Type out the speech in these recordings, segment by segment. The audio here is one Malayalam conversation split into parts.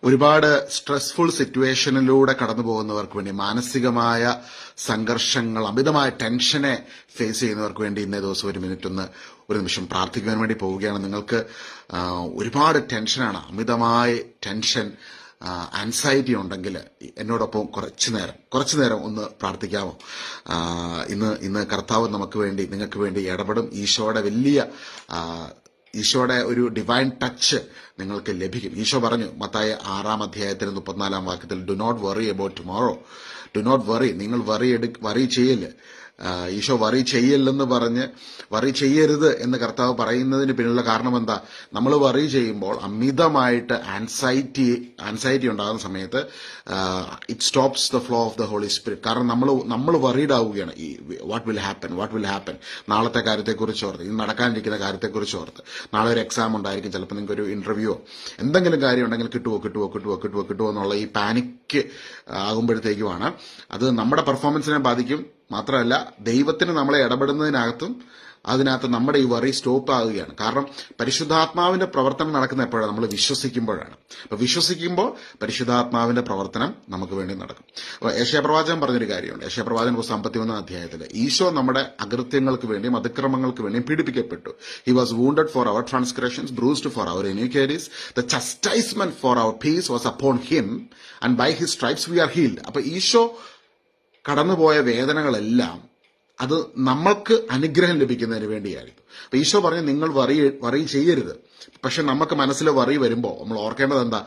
ഒരുപാട് സ്ട്രെസ്ഫുൾ സിറ്റുവേഷനിലൂടെ കടന്നു പോകുന്നവർക്ക് വേണ്ടി, മാനസികമായ സംഘർഷങ്ങൾ, അമിതമായ ടെൻഷനെ ഫേസ് ചെയ്യുന്നവർക്ക് വേണ്ടി ഇന്നേ ദിവസം ഒരു നിമിഷം പ്രാർത്ഥിക്കുവാൻ വേണ്ടി പോവുകയാണ്. നിങ്ങൾക്ക് ഒരുപാട് ടെൻഷനാണ്, അമിതമായ ടെൻഷൻ, ആൻസൈറ്റി ഉണ്ടെങ്കിൽ എന്നോടൊപ്പം കുറച്ചു നേരം ഒന്ന് പ്രാർത്ഥിക്കാമോ? ഇന്ന് കർത്താവ് നിങ്ങൾക്ക് വേണ്ടി ഇടപെടും. ഈശോയുടെ ഒരു ഡിവൈൻ ടച്ച് നിങ്ങൾക്ക് ലഭിക്കും. ഈശോ പറഞ്ഞു Mathai 6:34 do not worry about tomorrow. Do not worry, നിങ്ങൾ വറി ചെയ്യല്. ഈശോ വറി ചെയ്യല്ലെന്ന് പറഞ്ഞ് വറി ചെയ്യരുത് എന്ന് കർത്താവ് പറയുന്നതിന് പിന്നിലുള്ള കാരണം എന്താ? നമ്മൾ വറി ചെയ്യുമ്പോൾ അമിതമായിട്ട് ആൻസൈറ്റി ഉണ്ടാകുന്ന സമയത്ത് it stops the flow of the holy spirit. കാരണം നമ്മൾ വറീഡ് ആവുകയാണ്. ഈ വാട്ട് വിൽ ഹാപ്പൻ, നാളത്തെ കാര്യത്തെക്കുറിച്ച് ഓർത്ത്, ഇന്ന് നടക്കാനിരിക്കുന്ന കാര്യത്തെക്കുറിച്ച് ഓർത്ത്. നാളെ ഒരു എക്സാം ഉണ്ടായിരിക്കും, ചിലപ്പോൾ നിങ്ങൾക്ക് ഒരു ഇന്റർവ്യൂയോ എന്തെങ്കിലും കാര്യം ഉണ്ടെങ്കിൽ കിട്ടുമോ എന്നുള്ള ഈ പാനിക്ക് ആകുമ്പോഴത്തേക്കുമാണ് അത് നമ്മുടെ പെർഫോമൻസിനെ ബാധിക്കും. മാത്രമല്ല, ദൈവത്തിന് നമ്മളെ ഇടപെടുന്നതിനകത്തും അതിനകത്ത് നമ്മുടെ ഈ വറി സ്റ്റോപ്പ് ആവുകയാണ്. കാരണം പരിശുദ്ധാത്മാവിന്റെ പ്രവർത്തനം നടക്കുന്ന എപ്പോഴാണ്? നമ്മൾ വിശ്വസിക്കുമ്പോഴാണ്. അപ്പൊ വിശ്വസിക്കുമ്പോൾ പരിശുദ്ധാത്മാവിന്റെ പ്രവർത്തനം നമുക്ക് വേണ്ടി നടക്കും. അപ്പൊ യേശയ്യാപ്രവാചകൻ പറഞ്ഞൊരു കാര്യമുണ്ട്. യേശയ്യാപ്രവാചകൻ 51 ഈശോ നമ്മുടെ അകൃത്യങ്ങൾക്ക് വേണ്ടിയും അതിക്രമങ്ങൾക്ക് വേണ്ടിയും പീഡിപ്പിക്കപ്പെട്ടു. He was wounded for our transgressions, bruised for our iniquities. The chastisement for our peace was upon him and by his stripes we are healed. അപ്പൊ ഈശോ കടന്നുപോയ വേദനകളെല്ലാം അത് നമ്മൾക്ക് അനുഗ്രഹം ലഭിക്കുന്നതിന് വേണ്ടിയായിരുന്നു. അപ്പൊ ഈശോ പറഞ്ഞു നിങ്ങൾ വറി ചെയ്യരുത്. പക്ഷെ നമുക്ക് മനസ്സിൽ വറി വരുമ്പോൾ നമ്മൾ ഓർക്കേണ്ടത് എന്താ?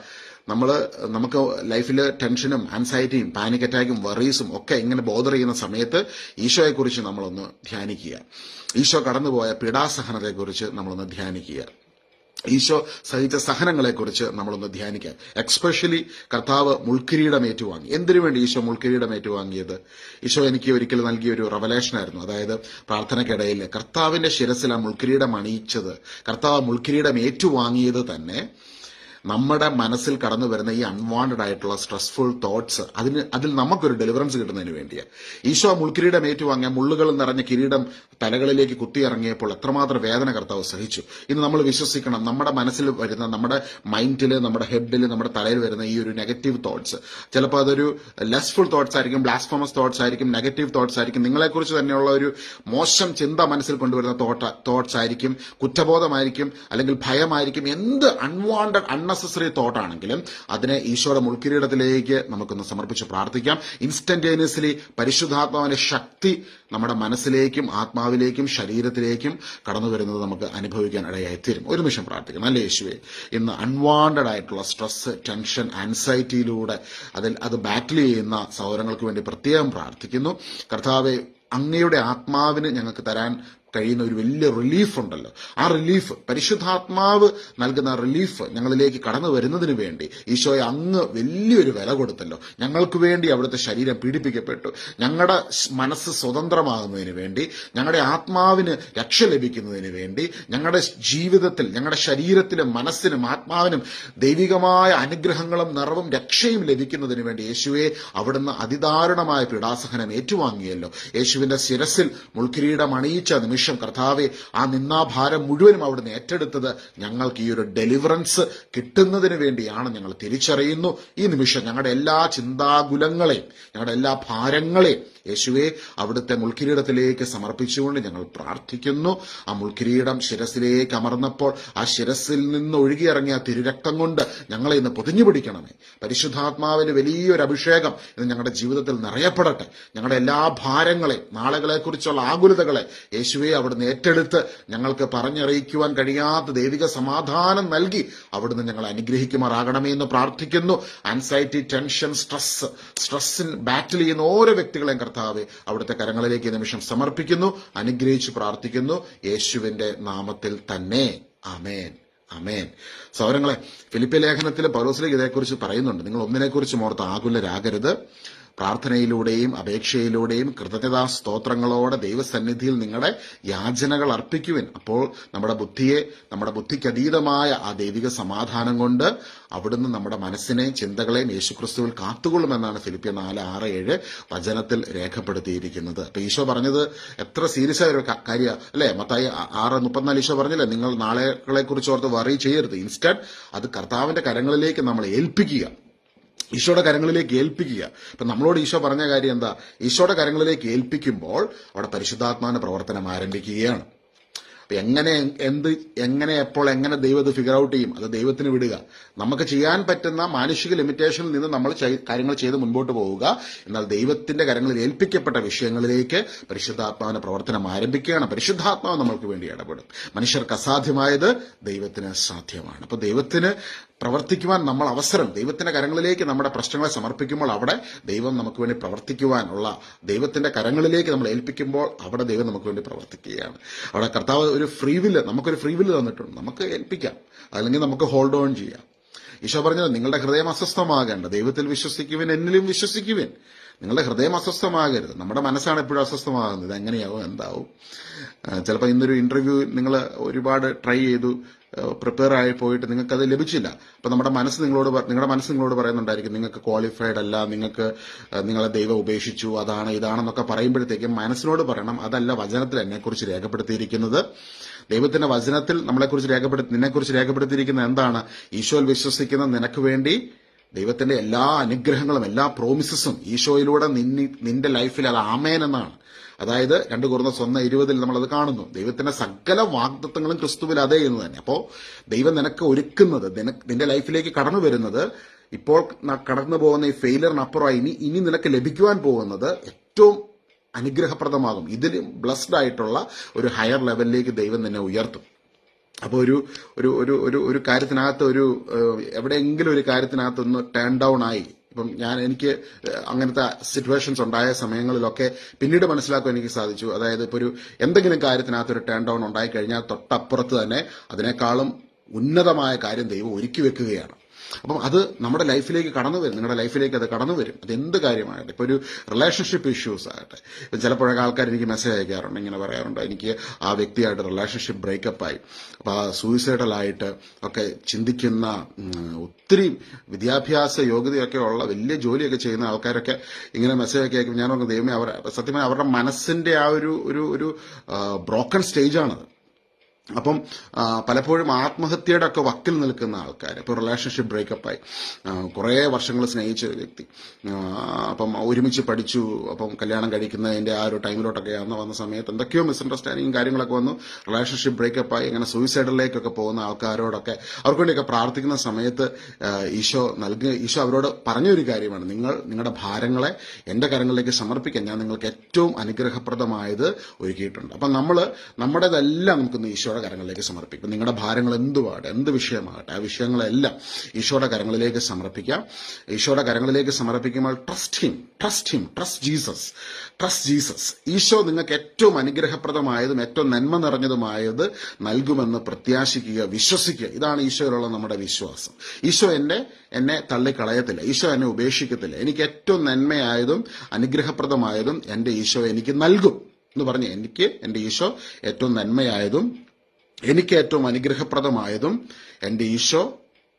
നമുക്ക് ലൈഫിൽ ടെൻഷനും ആൻസൈറ്റിയും പാനിക് അറ്റാക്കും വറീസും ഒക്കെ ഇങ്ങനെ ബോധർ ചെയ്യുന്ന സമയത്ത് ഈശോയെക്കുറിച്ച് നമ്മളൊന്ന് ധ്യാനിക്കുക. ഈശോ കടന്നുപോയ പീഡാസഹനത്തെക്കുറിച്ച് നമ്മളൊന്ന് ധ്യാനിക്കുക. ഈശോ സഹിച്ച സഹനങ്ങളെക്കുറിച്ച് നമ്മളൊന്ന് ധ്യാനിക്കാം. എക്സ്പെഷ്യലി കർത്താവ് മുൾക്കിരീടം ഏറ്റുവാങ്ങി. എന്തിനു വേണ്ടി ഈശോ മുൾക്കിരീടം ഏറ്റുവാങ്ങിയത്? ഈശോ എനിക്ക് ഒരിക്കൽ നൽകിയ ഒരു റവലേഷനായിരുന്നു. അതായത് പ്രാർത്ഥനയ്ക്കിടയിൽ കർത്താവിന്റെ ശിരസിൽ ആ മുൾക്കിരീടം അണിയിച്ചത്, കർത്താവ് മുൾക്കിരീടം ഏറ്റുവാങ്ങിയത് തന്നെ നമ്മുടെ മനസ്സിൽ കടന്നു വരുന്ന ഈ അൺവാണ്ടഡ് ആയിട്ടുള്ള സ്ട്രെസ്ഫുൾ തോട്ട്സ് അതിൽ നമുക്കൊരു ഡെലിവറൻസ് കിട്ടുന്നതിന് വേണ്ടിയാണ്. ഈശോ മുൾക്കിരീടം ഏറ്റുവാങ്ങിയ മുള്ളുകൾ നിറഞ്ഞ കിരീടം തലകളിലേക്ക് കുത്തിയിറങ്ങിയപ്പോൾ എത്രമാത്രം വേദന കർത്താവ് സഹിച്ചു. ഇന്ന് നമ്മൾ വിശ്വസിക്കണം, നമ്മുടെ മനസ്സിൽ വരുന്ന, നമ്മുടെ മൈൻഡിൽ, നമ്മുടെ ഹെഡിൽ, നമ്മുടെ തലയിൽ വരുന്ന ഈ ഒരു നെഗറ്റീവ് തോട്ട്സ്, ചിലപ്പോൾ അതൊരു ലെസ്ഫുൾ തോട്ട്സ് ആയിരിക്കും, ബ്ലാസ്ഫമസ് തോട്ട്സ് ആയിരിക്കും, നെഗറ്റീവ് തോട്ട്സ് ആയിരിക്കും, നിങ്ങളെക്കുറിച്ച് തന്നെയുള്ള ഒരു മോശം ചിന്ത മനസ്സിൽ കൊണ്ടുവരുന്ന തോട്ട്സ് ആയിരിക്കും, കുറ്റബോധമായിരിക്കും, അല്ലെങ്കിൽ ഭയമായിരിക്കും. എന്ത് അൺവാണ്ടഡ് അൺനെസസറി തോട്ടാണെങ്കിലും അതിനെ ഈശോയുടെ മുൾക്കിരീടത്തിലേക്ക് നമുക്കൊന്ന് സമർപ്പിച്ച് പ്രാർത്ഥിക്കാം. ഇൻസ്റ്റന്റേനിയസ്ലി പരിശുദ്ധാത്മാവിന്റെ ശക്തി നമ്മുടെ മനസ്സിലേക്കും ആത്മാവിലേക്കും ശരീരത്തിലേക്കും കടന്നു വരുന്നത് നമുക്ക് അനുഭവിക്കാൻ ഇടയായിത്തീരും. ഒരു നിമിഷം പ്രാർത്ഥിക്കാം. നല്ല യേശുവേ, ഇന്ന് അൺവാണ്ടഡ് ആയിട്ടുള്ള സ്ട്രെസ്, ടെൻഷൻ, ആൻസൈറ്റിയിലൂടെ അത് ബാറ്റിൽ ചെയ്യുന്ന സഹോദരങ്ങൾക്ക് വേണ്ടി പ്രത്യേകം പ്രാർത്ഥിക്കുന്നു. കർത്താവെ, അങ്ങയുടെ ആത്മാവിന് ഞങ്ങൾക്ക് തരാൻ കഴിയുന്ന ഒരു വലിയ റിലീഫ് ഉണ്ടല്ലോ, ആ റിലീഫ്, പരിശുദ്ധാത്മാവ് നൽകുന്ന റിലീഫ് ഞങ്ങളിലേക്ക് കടന്നു വരുന്നതിന് വേണ്ടി ഈശോയെ അങ്ങ് വലിയൊരു വില കൊടുത്തല്ലോ. ഞങ്ങൾക്ക് വേണ്ടി അവിടുത്തെ ശരീരം പീഡിപ്പിക്കപ്പെട്ടു. ഞങ്ങളുടെ മനസ്സ് സ്വതന്ത്രമാകുന്നതിന് വേണ്ടി, ഞങ്ങളുടെ ആത്മാവിന് രക്ഷ ലഭിക്കുന്നതിന് വേണ്ടി, ഞങ്ങളുടെ ജീവിതത്തിൽ, ഞങ്ങളുടെ ശരീരത്തിലും മനസ്സിനും ആത്മാവിനും ദൈവികമായ അനുഗ്രഹങ്ങളും നിറവും രക്ഷയും ലഭിക്കുന്നതിന് വേണ്ടി യേശുവെ അവിടുന്ന് അതിദാരുണമായ പീഡാസഹനം ഏറ്റുവാങ്ങിയല്ലോ. യേശുവിന്റെ ശിരസിൽ മുൾക്കിരീടം അണിയിച്ച നിമിഷം കർത്താവെ, ആ നിന്നാഭാരം മുഴുവനും അവിടുന്ന് ഏറ്റെടുത്തത് ഞങ്ങൾക്ക് ഈ ഒരു ഡെലിവറൻസ് കിട്ടുന്നതിന് വേണ്ടിയാണ് ഞങ്ങൾ തിരിച്ചറിയുന്നു. ഈ നിമിഷം ഞങ്ങളുടെ എല്ലാ ചിന്താകുലങ്ങളെയും, ഞങ്ങളുടെ എല്ലാ ഭാരങ്ങളെയും യേശുവെ അവിടുത്തെ മുൾക്കിരീടത്തിലേക്ക് സമർപ്പിച്ചുകൊണ്ട് ഞങ്ങൾ പ്രാർത്ഥിക്കുന്നു. ആ മുൾക്കിരീടം ശിരസിലേക്ക് അമർന്നപ്പോൾ ആ ശിരസിൽ നിന്ന് ഒഴുകിയിറങ്ങിയ തിരുരക്തം കൊണ്ട് ഞങ്ങളെ ഇന്ന് പൊതിഞ്ഞു പിടിക്കണമേ. പരിശുദ്ധാത്മാവിന്റെ വലിയൊരു അഭിഷേകം ഇന്ന് ഞങ്ങളുടെ ജീവിതത്തിൽ നിറയപ്പെടട്ടെ. ഞങ്ങളുടെ എല്ലാ ഭാരങ്ങളെയും, നാളുകളെക്കുറിച്ചുള്ള ആകുലതകളെ യേശുവെ അവിടുന്ന് ഏറ്റെടുത്ത് ഞങ്ങൾക്ക് പറഞ്ഞറിയിക്കുവാൻ കഴിയാത്ത ദൈവിക സമാധാനം നൽകി അവിടുന്ന് ഞങ്ങളെ അനുഗ്രഹിക്കുമാറാകണമേ എന്ന് പ്രാർത്ഥിക്കുന്നു. ആൻസൈറ്റി, ടെൻഷൻ, സ്ട്രെസ്സിൽ ബാറ്റിൽ ചെയ്യുന്ന ഓരോ വ്യക്തികളെയും കർത്താവെ അവിടുത്തെ കരങ്ങളിലേക്ക് ഈ നിമിഷം സമർപ്പിക്കുന്നു, അനുഗ്രഹിച്ച് പ്രാർത്ഥിക്കുന്നു, യേശുവിന്റെ നാമത്തിൽ തന്നെ. ആമേൻ, ആമേൻ. സഹോദരങ്ങളെ, ഫിലിപ്പിയ ലേഖനത്തിൽ പൗലോസ് ഇതേക്കുറിച്ച് പറയുന്നുണ്ട്. നിങ്ങൾ ഒന്നിനെക്കുറിച്ച് ഓർത്ത് ആകുലരാകരുത്, പ്രാർത്ഥനയിലൂടെയും അപേക്ഷയിലൂടെയും കൃതജ്ഞതാ സ്തോത്രങ്ങളോടെ ദൈവസന്നിധിയിൽ നിങ്ങളുടെ യാചനകൾ അർപ്പിക്കുവിൻ. അപ്പോൾ നമ്മുടെ ബുദ്ധിക്കതീതമായ ആ ദൈവിക സമാധാനം കൊണ്ട് അവിടുന്ന് നമ്മുടെ മനസ്സിനെയും ചിന്തകളെയും യേശുക്രിസ്തുവിൽ കാത്തുകൊള്ളുമെന്നാണ് ഫിലിപ്പിയർ 4:6-7 വചനത്തിൽ രേഖപ്പെടുത്തിയിരിക്കുന്നത്. അപ്പൊ ഈശോ പറഞ്ഞത് എത്ര സീരിയസ് ആയ ഒരു കാര്യം അല്ലെ? മത്തായി 6:34 ഈശോ പറഞ്ഞില്ലേ, നിങ്ങൾ നാളെകളെ കുറിച്ച് ഓർത്ത് വറി ചെയ്യരുത്, ഇൻസ്റ്റഡ് അത് കർത്താവിന്റെ കരങ്ങളിലേക്ക് നമ്മൾ ഏൽപ്പിക്കുക, ഈശോയുടെ കരങ്ങളിലേക്ക് ഏൽപ്പിക്കുക. ഇപ്പൊ നമ്മളോട് ഈശോ പറഞ്ഞ കാര്യം എന്താ? ഈശോയുടെ കരങ്ങളിലേക്ക് ഏൽപ്പിക്കുമ്പോൾ അവിടെ പരിശുദ്ധാത്മാവിന്റെ പ്രവർത്തനം ആരംഭിക്കുകയാണ്. അപ്പൊ എങ്ങനെ ദൈവം ഇത് ഫിഗർ ഔട്ട് ചെയ്യും? അത് ദൈവത്തിന് വിടുക. നമുക്ക് ചെയ്യാൻ പറ്റുന്ന മാനുഷിക ലിമിറ്റേഷനിൽ നിന്ന് നമ്മൾ കാര്യങ്ങൾ ചെയ്ത് മുൻപോട്ട് പോവുക. എന്നാൽ ദൈവത്തിന്റെ കരങ്ങളിൽ ഏൽപ്പിക്കപ്പെട്ട വിഷയങ്ങളിലേക്ക് പരിശുദ്ധാത്മാവിന്റെ പ്രവർത്തനം ആരംഭിക്കുകയാണ്. പരിശുദ്ധാത്മാവ് നമ്മൾക്ക് വേണ്ടി ഇടപെടും. മനുഷ്യർക്ക് അസാധ്യമായത് ദൈവത്തിന് സാധ്യമാണ്. അപ്പൊ ദൈവത്തിന് പ്രവർത്തിക്കുവാൻ നമ്മൾ അവസരം, ദൈവത്തിന്റെ കരങ്ങളിലേക്ക് നമ്മുടെ പ്രശ്നങ്ങളെ സമർപ്പിക്കുമ്പോൾ അവിടെ ദൈവം നമുക്ക് വേണ്ടി പ്രവർത്തിക്കുവാനുള്ള, ദൈവത്തിന്റെ കരങ്ങളിലേക്ക് നമ്മൾ ഏൽപ്പിക്കുമ്പോൾ അവിടെ ദൈവം നമുക്ക് വേണ്ടി പ്രവർത്തിക്കുകയാണ്. അവിടെ കർത്താവ് നമുക്കൊരു ഫ്രീ വില്ല് തന്നിട്ടുണ്ട്. നമുക്ക് ഏൽപ്പിക്കാം, അല്ലെങ്കിൽ നമുക്ക് ഹോൾഡ് ഓൺ ചെയ്യാം. ഈശോ പറഞ്ഞത് നിങ്ങളുടെ ഹൃദയം അസ്വസ്ഥമാകേണ്ട, ദൈവത്തിൽ വിശ്വസിക്കുവിൻ, എന്നിലും വിശ്വസിക്കുവിൻ. നിങ്ങളുടെ ഹൃദയം അസ്വസ്ഥമാകരുത്. നമ്മുടെ മനസ്സാണ് എപ്പോഴും അസ്വസ്ഥമാകുന്നത്. എങ്ങനെയാവും, എന്താവും? ചിലപ്പോൾ ഇന്നൊരു ഇന്റർവ്യൂ നിങ്ങൾ ഒരുപാട് ട്രൈ ചെയ്തു, പ്രിപ്പയർ ആയി പോയിട്ട് നിങ്ങൾക്കത് ലഭിച്ചില്ല. അപ്പൊ നിങ്ങളുടെ മനസ്സ് നിങ്ങളോട് പറയുന്നുണ്ടായിരിക്കും, നിങ്ങൾക്ക് ക്വാളിഫൈഡ് അല്ല, നിങ്ങളെ ദൈവം ഉപേക്ഷിച്ചു, അതാണ് ഇതാണെന്നൊക്കെ പറയുമ്പോഴത്തേക്കും മനസ്സിനോട് പറയണം, അതല്ല വചനത്തിൽ എന്നെക്കുറിച്ച് രേഖപ്പെടുത്തിയിരിക്കുന്നത്. ദൈവത്തിന്റെ വചനത്തിൽ നിന്നെക്കുറിച്ച് രേഖപ്പെടുത്തിയിരിക്കുന്നത് എന്താണ്? ഈശോയിൽ വിശ്വസിക്കുന്ന നിനക്ക് വേണ്ടി ദൈവത്തിന്റെ എല്ലാ അനുഗ്രഹങ്ങളും എല്ലാ പ്രോമിസസും ഈശോയിലൂടെ നിന്റെ ലൈഫിൽ അത് ആമേൻ എന്നാണ്. അതായത് 2 Corinthians 1:20 നമ്മളത് കാണുന്നു. ദൈവത്തിന്റെ സകല വാഗ്ദത്തങ്ങളും ക്രിസ്തുവിൽ അതേ എന്ന് തന്നെ. അപ്പോ ദൈവം നിനക്ക് ഒരുക്കുന്നത്, നിന്റെ ലൈഫിലേക്ക് കടന്നു വരുന്നത്, ഇപ്പോൾ കടന്നു പോകുന്ന ഈ ഫെയിലറിനപ്പുറമായി ഇനി നിനക്ക് ലഭിക്കുവാൻ പോകുന്നത് ഏറ്റവും അനുഗ്രഹപ്രദമാകും. ഇതിലും ബ്ലസ്ഡ് ആയിട്ടുള്ള ഒരു ഹയർ ലെവലിലേക്ക് ദൈവം നിന്നെ ഉയർത്തും. അപ്പോൾ ഒരു കാര്യത്തിനകത്ത് എവിടെയെങ്കിലും ഒരു കാര്യത്തിനകത്ത് ഒന്ന് ടേൺ ഡൗൺ ആയി, ഇപ്പം എനിക്ക് അങ്ങനത്തെ സിറ്റുവേഷൻസ് ഉണ്ടായ സമയങ്ങളിലൊക്കെ പിന്നീട് മനസ്സിലാക്കാൻ എനിക്ക് സാധിച്ചു. അതായത് ഇപ്പോൾ എന്തെങ്കിലും കാര്യത്തിനകത്ത് ഒരു ടേൺ ഡൗൺ ഉണ്ടായി കഴിഞ്ഞാൽ തൊട്ടപ്പുറത്ത് തന്നെ അതിനേക്കാളും ഉന്നതമായ കാര്യം ദൈവം ഒരുക്കി വെക്കുകയാണ്. അപ്പം അത് നമ്മുടെ ലൈഫിലേക്ക് കടന്നു വരും, നിങ്ങളുടെ ലൈഫിലേക്ക് അത് കടന്നു വരും. അത് എന്ത് കാര്യമാകട്ടെ, ഇപ്പോൾ ഒരു റിലേഷൻഷിപ്പ് ഇഷ്യൂസ് ആകട്ടെ. ഇപ്പം ചിലപ്പോഴൊക്കെ ആൾക്കാർ എനിക്ക് മെസ്സേജ് അയക്കാറുണ്ട്, ഇങ്ങനെ പറയാറുണ്ട്, എനിക്ക് ആ വ്യക്തിയായിട്ട് റിലേഷൻഷിപ്പ് ബ്രേക്കപ്പായി, അപ്പോൾ ആ സൂയിസൈഡലായിട്ട് ഒക്കെ ചിന്തിക്കുന്ന ഒത്തിരി വിദ്യാഭ്യാസ യോഗ്യതയൊക്കെ ഉള്ള വലിയ ജോലിയൊക്കെ ചെയ്യുന്ന ആൾക്കാരൊക്കെ ഇങ്ങനെ മെസ്സേജ് ഒക്കെ അയക്കും. ഞാൻ പറഞ്ഞു, ദൈവമേ, സത്യമായി അവരുടെ മനസ്സിന്റെ ആ ഒരു ബ്രോക്കൺ സ്റ്റേജാണത്. അപ്പം പലപ്പോഴും ആത്മഹത്യയുടെ ഒക്കെ വക്കിൽ നിൽക്കുന്ന ആൾക്കാർ, ഇപ്പോൾ റിലേഷൻഷിപ്പ് ബ്രേക്കപ്പായി, കുറേ വർഷങ്ങൾ സ്നേഹിച്ച ഒരു വ്യക്തി, അപ്പം ഒരുമിച്ച് പഠിച്ചു, അപ്പം കല്യാണം കഴിക്കുന്നതിൻ്റെ ആ ഒരു ടൈമിലോട്ടൊക്കെ വന്ന സമയത്ത് എന്തൊക്കെയോ മിസ്അണ്ടർസ്റ്റാൻഡിങ്ങും കാര്യങ്ങളൊക്കെ വന്നു, റിലേഷൻഷിപ്പ് ബ്രേക്കപ്പായി അങ്ങനെ സൂയിസൈഡിലേക്കൊക്കെ പോകുന്ന ആൾക്കാരോടൊക്കെ അവർക്ക് വേണ്ടിയൊക്കെ പ്രാർത്ഥിക്കുന്ന സമയത്ത് ഈശോ അവരോട് പറഞ്ഞൊരു കാര്യമാണ്, നിങ്ങളുടെ ഭാരങ്ങളെ എൻ്റെ കരങ്ങളിലേക്ക് സമർപ്പിക്കാൻ ഞാൻ നിങ്ങൾക്ക് ഏറ്റവും അനുഗ്രഹപ്രദമായത് ഒരുക്കിയിട്ടുണ്ട്. അപ്പം നമ്മുടേതെല്ലാം നമുക്കൊന്ന് ഈശോയുടെ കരങ്ങളിലേക്ക് സമർപ്പിക്കും. നിങ്ങളുടെ ഭാരങ്ങൾ എന്ത് വിഷയമാകട്ടെ, ആ വിഷയങ്ങളെല്ലാം ഈശോയുടെ കരങ്ങളിലേക്ക് സമർപ്പിക്കാം. ഈശോയുടെ കരങ്ങളിലേക്ക് സമർപ്പിക്കുമ്പോൾ ട്രസ്റ്റ് ജീസസ്. ഈശോ നിങ്ങൾക്ക് ഏറ്റവും അനുഗ്രഹപ്രദമായതും ഏറ്റവും നന്മ നിറഞ്ഞതുമായത് നൽകുമെന്ന് പ്രത്യാശിക്കുക, വിശ്വസിക്കുക. ഇതാണ് ഈശോയിലുള്ള നമ്മുടെ വിശ്വാസം. ഈശോ എന്നെ തള്ളിക്കളയത്തില്ല, ഈശോ എന്നെ ഉപേക്ഷിക്കത്തില്ല. എനിക്ക് ഏറ്റവും നന്മയായതും അനുഗ്രഹപ്രദമായതും എൻ്റെ ഈശോ എനിക്ക് നൽകും എന്ന് പറഞ്ഞ്, എൻ്റെ ഈശോ ഏറ്റവും നന്മയായതും എനിക്ക് ഏറ്റവും അനുഗ്രഹപ്രദമായതും എൻ്റെ ഈശോ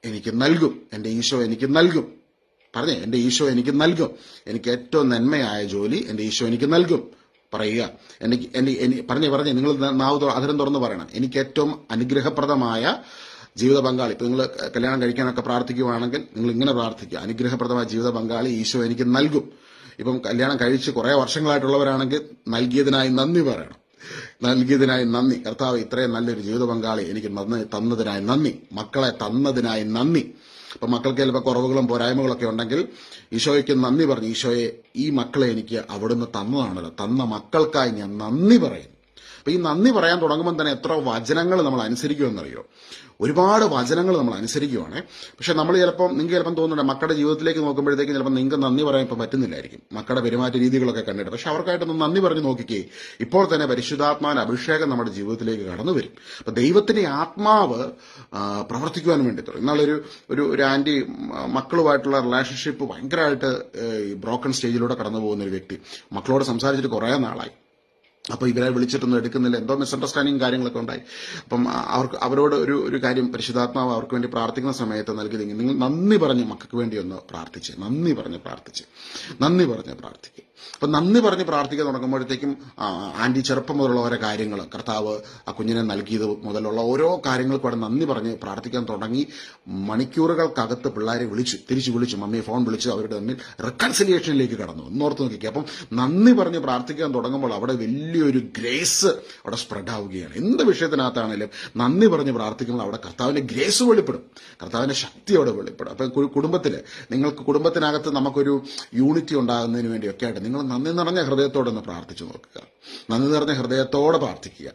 എനിക്ക് നൽകും. എൻ്റെ ഈശോ എനിക്ക് നൽകും. പറഞ്ഞേ, എൻ്റെ ഈശോ എനിക്ക് നൽകും. എനിക്ക് ഏറ്റവും നന്മയായ ജോലി എൻ്റെ ഈശോ എനിക്ക് നൽകും. പറയുക, പറഞ്ഞേ നിങ്ങൾ അതിരം തുറന്ന് പറയണം. എനിക്ക് ഏറ്റവും അനുഗ്രഹപ്രദമായ ജീവിത പങ്കാളി. ഇപ്പൊ നിങ്ങൾ കല്യാണം കഴിക്കാനൊക്കെ പ്രാർത്ഥിക്കുവാണെങ്കിൽ നിങ്ങൾ ഇങ്ങനെ പ്രാർത്ഥിക്കുക, അനുഗ്രഹപ്രദമായ ജീവിത പങ്കാളി ഈശോ എനിക്ക് നൽകും. ഇപ്പം കല്യാണം കഴിച്ച് കുറെ വർഷങ്ങളായിട്ടുള്ളവരാണെങ്കിൽ നൽകിയതിനായി നന്ദി പറയണം. നൽകിയതിനായി നന്ദി കർത്താവ്, ഇത്രയും നല്ലൊരു ജീവിത പങ്കാളി എനിക്ക് തന്നതിനായി നന്ദി, മക്കളെ തന്നതിനായി നന്ദി. അപ്പൊ മക്കൾക്ക് ചിലപ്പോൾ കുറവുകളും പോരായ്മകളൊക്കെ ഉണ്ടെങ്കിൽ ഈശോയ്ക്ക് നന്ദി പറഞ്ഞു, ഈശോയെ ഈ മക്കളെ എനിക്ക് അവിടുന്ന് തന്നതാണല്ലോ, തന്ന മക്കൾക്കായി ഞാൻ നന്ദി പറയുന്നു. അപ്പൊ ഈ നന്ദി പറയാൻ തുടങ്ങുമ്പോൾ തന്നെ എത്ര വചനങ്ങൾ നമ്മൾ അനുസരിക്കുമെന്നറിയോ? ഒരുപാട് വചനങ്ങൾ നമ്മൾ അനുസരിക്കുവാണ്. പക്ഷെ നമ്മൾ നിങ്ങൾക്ക് ചിലപ്പം തോന്നുന്നുണ്ട് മക്കളുടെ ജീവിതത്തിലേക്ക് നോക്കുമ്പോഴത്തേക്കും ചിലപ്പോൾ നിങ്ങൾക്ക് നന്ദി പറയാൻ ഇപ്പം പറ്റുന്നില്ലായിരിക്കും, മക്കളുടെ പെരുമാറ്റ രീതികളൊക്കെ കണ്ടിട്ട്. പക്ഷെ അവർക്കായിട്ടൊന്ന് നന്ദി പറഞ്ഞ് നോക്കിക്കേ, ഇപ്പോൾ തന്നെ പരിശുദ്ധാത്മാവിന്റെ അഭിഷേകം നമ്മുടെ ജീവിതത്തിലേക്ക് കടന്നു വരും. അപ്പൊ ദൈവത്തിന്റെ ആത്മാവ് പ്രവർത്തിക്കുവാൻ വേണ്ടി തുടങ്ങും. ഇന്നാളൊരു ഒരു ആന്റി മക്കളുമായിട്ടുള്ള റിലേഷൻഷിപ്പ് ഭയങ്കരമായിട്ട് ബ്രോക്കൺ സ്റ്റേജിലൂടെ കടന്നു പോകുന്ന ഒരു വ്യക്തി, മക്കളോട് സംസാരിച്ചിട്ട് കുറേ നാളായി. അപ്പോൾ ഇവരെ വിളിച്ചിട്ടൊന്നും എടുക്കുന്നില്ല, എന്തോ മിസ്അണ്ടർസ്റ്റാൻഡിങ് കാര്യങ്ങളൊക്കെ ഉണ്ടായി. അപ്പം അവരോട് ഒരു കാര്യം പരിശുദ്ധാത്മാവ് അവർക്ക് വേണ്ടി പ്രാർത്ഥിക്കുന്ന സമയത്ത് നൽകിയത്, നിങ്ങൾ നന്ദി പറഞ്ഞ് മക്കൾക്ക് വേണ്ടി ഒന്ന് പ്രാർത്ഥിച്ച്, നന്ദി പറഞ്ഞ് പ്രാർത്ഥിക്കുക. അപ്പം നന്ദി പറഞ്ഞ് പ്രാർത്ഥിക്കാൻ തുടങ്ങുമ്പോഴത്തേക്കും ആന്റി ചെറുപ്പം മുതലുള്ള ഓരോ കാര്യങ്ങൾ, കർത്താവ് ആ കുഞ്ഞിനെ നൽകിയത് മുതലുള്ള ഓരോ കാര്യങ്ങൾക്കും അവിടെ നന്ദി പറഞ്ഞ് പ്രാർത്ഥിക്കാൻ തുടങ്ങി. മണിക്കൂറുകൾക്കകത്ത് പിള്ളേരെ തിരിച്ചു വിളിച്ചു, മമ്മിയെ ഫോൺ വിളിച്ച് അവരുടെ തമ്മിൽ റെക്കൺസിലിയേഷനിലേക്ക് കടന്നു. ഒന്നോർത്ത് നോക്കിക്കുക. അപ്പം നന്ദി പറഞ്ഞ് പ്രാർത്ഥിക്കാൻ തുടങ്ങുമ്പോൾ അവിടെ വലിയൊരു ഗ്രേസ് അവിടെ സ്പ്രെഡ് ആവുകയാണ്. എന്ത് വിഷയത്തിനകത്താണെങ്കിലും നന്ദി പറഞ്ഞ് പ്രാർത്ഥിക്കുമ്പോൾ അവിടെ കർത്താവിന്റെ ഗ്രേസ് വെളിപ്പെടും, കർത്താവിന്റെ ശക്തി അവിടെ വെളിപ്പെടും. അപ്പം കുടുംബത്തിനകത്ത് നമുക്കൊരു യൂണിറ്റി ഉണ്ടാകുന്നതിന് വേണ്ടിയൊക്കെ ആയിട്ട് നിങ്ങൾ നന്ദി നിറഞ്ഞ ഹൃദയത്തോടെ ഒന്ന് പ്രാർത്ഥിച്ചു നോക്കുക. നന്ദി നിറഞ്ഞ ഹൃദയത്തോടെ പ്രാർത്ഥിക്കുക.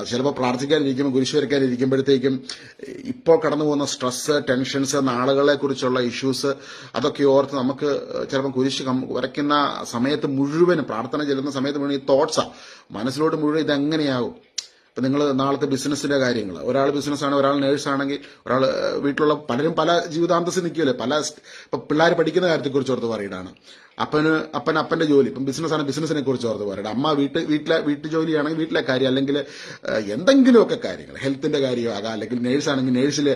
ചിലപ്പോൾ പ്രാർത്ഥിക്കാനിരിക്കുമ്പോൾ കുരിശ് വരയ്ക്കാനിരിക്കുമ്പോഴത്തേക്കും ഇപ്പോൾ കടന്നു പോകുന്ന സ്ട്രെസ്, ടെൻഷൻസ്, നാളുകളെ കുറിച്ചുള്ള ഇഷ്യൂസ്, അതൊക്കെ ഓർത്ത് നമുക്ക് ചിലപ്പോൾ കുരിശ് വരയ്ക്കുന്ന സമയത്ത് മുഴുവനും, പ്രാർത്ഥന ചെല്ലുന്ന സമയത്ത് മുഴുവൻ ഈ തോട്ട്സാണ് മനസ്സിലോട്ട് മുഴുവൻ. ഇതെങ്ങനെയാകും? ഇപ്പം നിങ്ങൾ നാളത്തെ ബിസിനസ്സിന്റെ കാര്യങ്ങൾ, ഒരാൾ ബിസിനസ്സാണ്, ഒരാൾ നേഴ്സാണെങ്കിൽ, ഒരാൾ വീട്ടിലുള്ള പലരും പല ജീവിതാന്തസ് നിൽക്കുമല്ലേ. ഇപ്പം പിള്ളേർ പഠിക്കുന്ന കാര്യത്തെക്കുറിച്ച് ഓർത്ത് പറയിടാണ്, അപ്പന്റെ ജോലി, ഇപ്പം ബിസിനസ്സാണ് ബിസിനസിനെ കുറിച്ച് ഓർത്ത് പറയണം, അമ്മ വീട്ടു ജോലിയാണെങ്കിൽ വീട്ടിലെ കാര്യം, അല്ലെങ്കിൽ എന്തെങ്കിലുമൊക്കെ കാര്യങ്ങൾ, ഹെൽത്തിന്റെ കാര്യമാകാം, അല്ലെങ്കിൽ നേഴ്സാണെങ്കിൽ നേഴ്സിലെ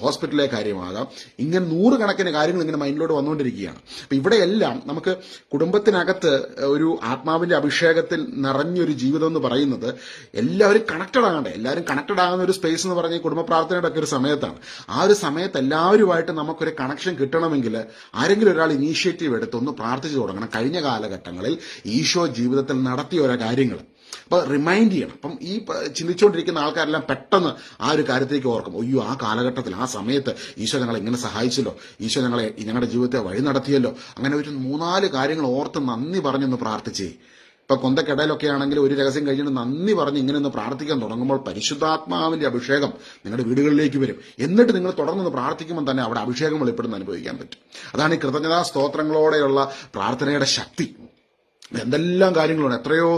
ഹോസ്പിറ്റലിലെ കാര്യമാകാം. ഇങ്ങനെ 100 കണക്കിന് കാര്യങ്ങൾ ഇങ്ങനെ മൈൻഡിലോട്ട് വന്നുകൊണ്ടിരിക്കുകയാണ്. അപ്പൊ ഇവിടെയെല്ലാം നമുക്ക് കുടുംബത്തിനകത്ത് ഒരു ആത്മാവിന്റെ അഭിഷേകത്തിൽ നിറഞ്ഞൊരു ജീവിതം എന്ന് പറയുന്നത് എല്ലാവരും കണക്റ്റഡ് ആകണ്ടേ. എല്ലാവരും കണക്റ്റഡ് ആകുന്ന ഒരു സ്പേസ് എന്ന് പറഞ്ഞാൽ കുടുംബ പ്രാർത്ഥനയുടെ ഒക്കെ ഒരു സമയത്താണ്. ആ ഒരു സമയത്ത് എല്ലാവരുമായിട്ട് നമുക്കൊരു കണക്ഷൻ കിട്ടണമെങ്കിൽ ആരെങ്കിലും ഒരാൾ ഇനീഷ്യേറ്റീവ് എടുത്ത് ഒന്ന് പ്രാർത്ഥിച്ചു തുടങ്ങണം. കഴിഞ്ഞ കാലഘട്ടങ്ങളിൽ ഈശോ ജീവിതത്തിൽ നടത്തിയ ഓരോ കാര്യങ്ങൾ അപ്പൊ റിമൈൻഡ് ചെയ്യണം. അപ്പം ഈ ചിന്തിച്ചുകൊണ്ടിരിക്കുന്ന ആൾക്കാരെല്ലാം പെട്ടെന്ന് ആ ഒരു കാര്യത്തേക്ക് ഓർക്കും, അയ്യോ ആ കാലഘട്ടത്തിൽ ആ സമയത്ത് ഈശോ ഞങ്ങളെ ഇങ്ങനെ സഹായിച്ചല്ലോ, ഈശോ ഞങ്ങളുടെ ജീവിതത്തെ വഴി നടത്തിയല്ലോ. അങ്ങനെ ഒരു 3-4 കാര്യങ്ങൾ ഓർത്ത് നന്ദി പറഞ്ഞൊന്ന് പ്രാർത്ഥിച്ചേ. ഇപ്പൊ കൊന്തക്കിടയിലൊക്കെ ആണെങ്കിൽ ഒരു രഹസ്യം കഴിഞ്ഞിട്ട് നന്ദി പറഞ്ഞ് ഇങ്ങനെ ഒന്ന് പ്രാർത്ഥിക്കാൻ തുടങ്ങുമ്പോൾ പരിശുദ്ധാത്മാവിന്റെ അഭിഷേകം നിങ്ങളുടെ വീടുകളിലേക്ക് വരും. എന്നിട്ട് നിങ്ങൾ തുടർന്ന് പ്രാർത്ഥിക്കുമ്പോൾ തന്നെ അവിടെ അഭിഷേകം വെളിപ്പെടുന്ന അനുഭവിക്കാൻ പറ്റും. അതാണ് ഈ കൃതജ്ഞതാ സ്തോത്രങ്ങളോടെയുള്ള പ്രാർത്ഥനയുടെ ശക്തി. എന്തെല്ലാം കാര്യങ്ങളുണ്ട്, എത്രയോ